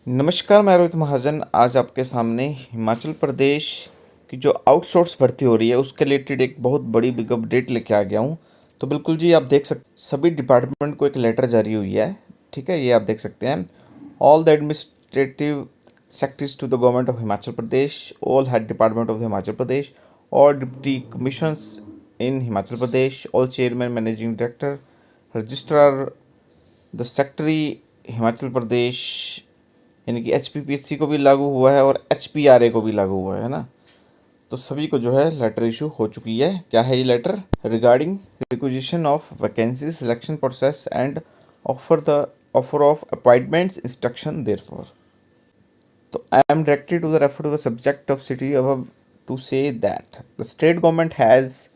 नमस्कार, मैं रोहित महाजन आज आपके सामने हिमाचल प्रदेश की जो आउटसोर्स भर्ती हो रही है उसके रिलेटेड एक बहुत बड़ी बिग अपडेट लेके आ गया हूँ। तो बिल्कुल जी, आप देख सकते सभी डिपार्टमेंट को एक लेटर जारी हुई है। ठीक है, ये आप देख सकते हैं। All the administrative secretaries to the government of Himachal Pradesh, all head department of Himachal Pradesh, और deputy commissioners in Himachal Pradesh, all chairman managing director registrar the secretary Himachal Pradesh, यानी कि HPPSC को भी लागू हुआ है और HPRA को भी लागू हुआ है ना। तो सभी को जो है लेटर इशू हो चुकी है। क्या है ये letter? Regarding requisition of vacancy selection process and offer of appointments instruction therefore. तो I am directed to the refer to the subject of city above to say that the state government has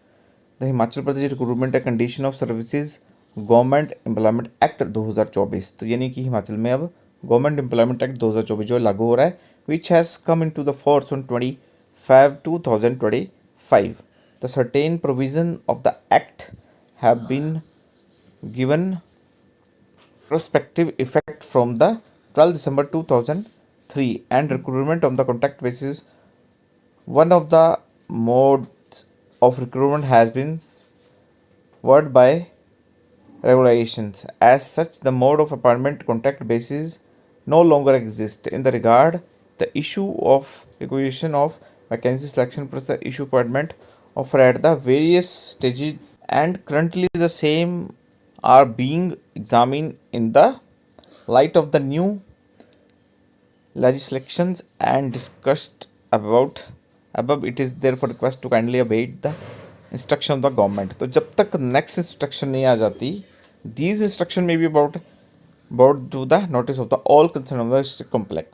the Himachal Pradesh recruitment and condition of services government employment act 2024। तो यानी कि हिमाचल में अब government employment act 2024 जो लागू हो रहा है, which has come into the force on 25/2025। The certain provision of the act have been given prospective effect from the 12 December 2003 and recruitment on the contract basis. One of the modes of recruitment has been word by regulations. As such, the mode of appointment contract basis no longer exists. In the regard, the issue of requisition of vacancy selection process issue appointment offer at the various stages, and currently the same are being examined in the light of the new legislations and discussed about above. It is therefore request to kindly await the instruction of the government. तो जब तक next instruction नहीं आ जाती, these instruction may be about to the notice of the all concerned of the district complex.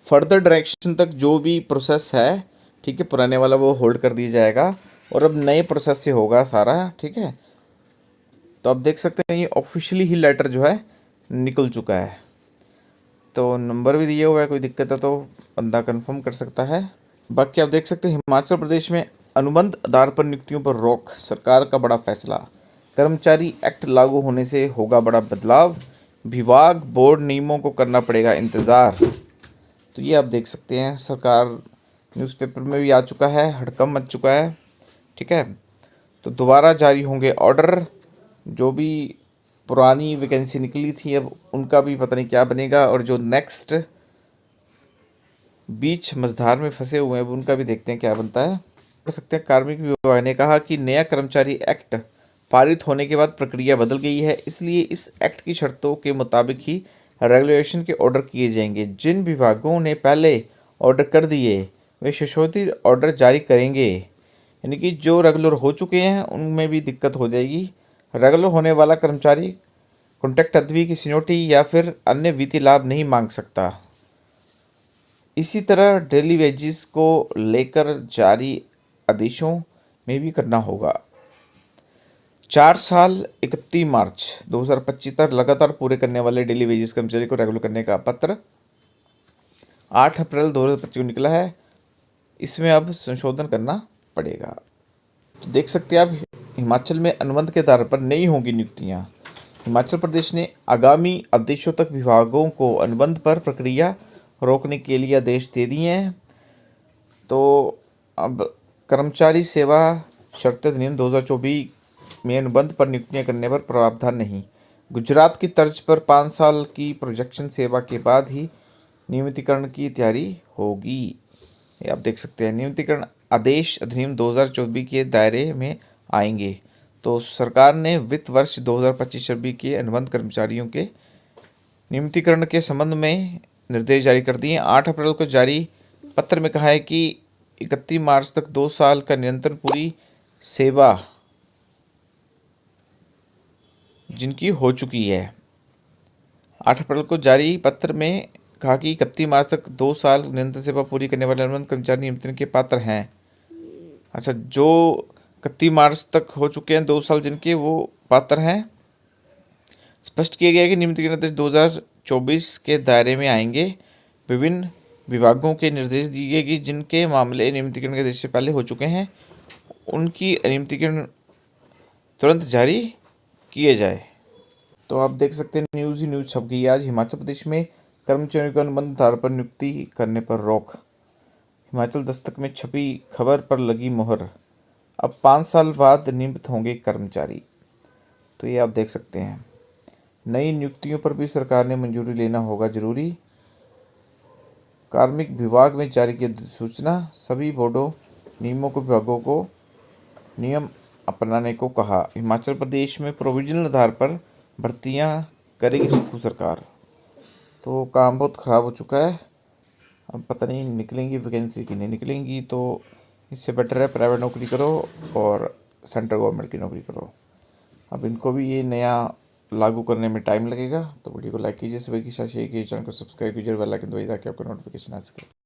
Further direction तक जो भी process है, ठीक है, पुराने वाला वो होल्ड कर दिया जाएगा और अब नए प्रोसेस से होगा सारा। ठीक है, तो आप देख सकते हैं ये ऑफिशियली ही लेटर जो है निकल चुका है। तो नंबर भी दिया हुआ है, कोई दिक्कत है तो बंदा कंफर्म कर सकता है। बाकी आप देख सकते हैं हिमाचल प्रदेश में अनुबंध आधार पर नियुक्तियों पर रोक, सरकार का बड़ा फैसला। कर्मचारी एक्ट लागू होने से होगा बड़ा बदलाव, विभाग बोर्ड नियमों को करना पड़ेगा इंतज़ार। तो ये आप देख सकते हैं, सरकार न्यूज़पेपर में भी आ चुका है, हड़कंप मच चुका है। ठीक है, तो दोबारा जारी होंगे ऑर्डर। जो भी पुरानी वैकेंसी निकली थी अब उनका भी पता नहीं क्या बनेगा, और जो नेक्स्ट बीच मझधार में फंसे हुए हैं उनका भी देखते हैं क्या बनता है। कर सकते हैं। कार्मिक विभाग ने कहा कि नया कर्मचारी एक्ट पारित होने के बाद प्रक्रिया बदल गई है, इसलिए इस एक्ट की शर्तों के मुताबिक ही रेगुलेशन के ऑर्डर किए जाएंगे। जिन विभागों ने पहले ऑर्डर कर दिए वे संशोधित ऑर्डर जारी करेंगे, यानी कि जो रेगुलर हो चुके हैं उनमें भी दिक्कत हो जाएगी। रेगुलर होने वाला कर्मचारी कॉन्ट्रैक्ट अवधि की सीनियोरिटी या फिर अन्य वित्तीय लाभ नहीं मांग सकता। इसी तरह डेली वेजेस को लेकर जारी आदेशों में भी करना होगा। 4 साल 31 मार्च 2025 तक लगातार पूरे करने वाले डेली वेजेस कर्मचारी को रेगुलर करने का पत्र 8 अप्रैल 2025 को निकला है। इसमें अब संशोधन करना पड़ेगा। तो देख सकते हैं आप, हिमाचल में अनुबंध के आधार पर नहीं होंगी नियुक्तियां। हिमाचल प्रदेश ने आगामी आदेशों तक विभागों को अनुबंध पर प्रक्रिया रोकने के लिए आदेश दे दिए हैं। तो अब कर्मचारी सेवा शर्त अधिनियम 2024 में अनुबंध पर नियुक्तियां करने पर प्रावधान नहीं। गुजरात की तर्ज पर 5 साल की प्रोजेक्शन सेवा के बाद ही नियमितीकरण की तैयारी होगी। ये आप देख सकते हैं, नियमितीकरण आदेश अधिनियम 2024 के दायरे में आएंगे। तो सरकार ने वित्त वर्ष 2025-26 के अनुबंध कर्मचारियों के नियमितीकरण के संबंध में निर्देश जारी कर दिए। 8 अप्रैल को जारी पत्र में कहा है कि 31 मार्च तक 2 साल का निरंतर पूरी सेवा जिनकी हो चुकी है। 8 अप्रैल को जारी पत्र में कहा कि 31 मार्च तक 2 साल निरंतर सेवा पूरी करने वाले अनुबंध कर्मचारी नियमितीकरण के पात्र हैं। अच्छा, जो 31 मार्च तक हो चुके हैं 2 साल जिनके, वो पात्र हैं। स्पष्ट किया गया है कि नियमितीकरण आदेश 2024 के दायरे में आएंगे। विभिन्न विभागों के निर्देश दिए गए कि जिनके मामले नियमितीकरण के आदेश से पहले हो चुके हैं उनकी नियमितीकरण तुरंत जारी किए जाए। तो आप देख सकते हैं न्यूज़ ही न्यूज़ छप गई आज। हिमाचल प्रदेश में कर्मचारियों को अनुबंध आधार पर नियुक्ति करने पर रोक। हिमाचल दस्तक में छपी खबर पर लगी मुहर। अब 5 साल बाद नियमित होंगे कर्मचारी। तो ये आप देख सकते हैं। नई नियुक्तियों पर भी सरकार ने मंजूरी लेना होगा जरूरी। कार्मिक विभाग में जारी की सूचना। सभी बोर्डों नियमों को विभागों को नियम अपनाने को कहा। हिमाचल प्रदेश में प्रोविजनल आधार पर भर्तियां करेगी सुक्खू सरकार। तो काम बहुत ख़राब हो चुका है। अब पता नहीं निकलेंगी वैकेंसी कि नहीं निकलेंगी, तो इससे बेटर है प्राइवेट नौकरी करो और सेंट्रल गवर्नमेंट की नौकरी करो। अब इनको भी ये नया लागू करने में टाइम लगेगा। तो वीडियो को लाइक कीजिए, सभी की साथ शेयर कीजिए, चैनल को सब्सक्राइब कीजिए और बेल आइकन दबाइए ताकि आपको नोटिफिकेशन आ सके।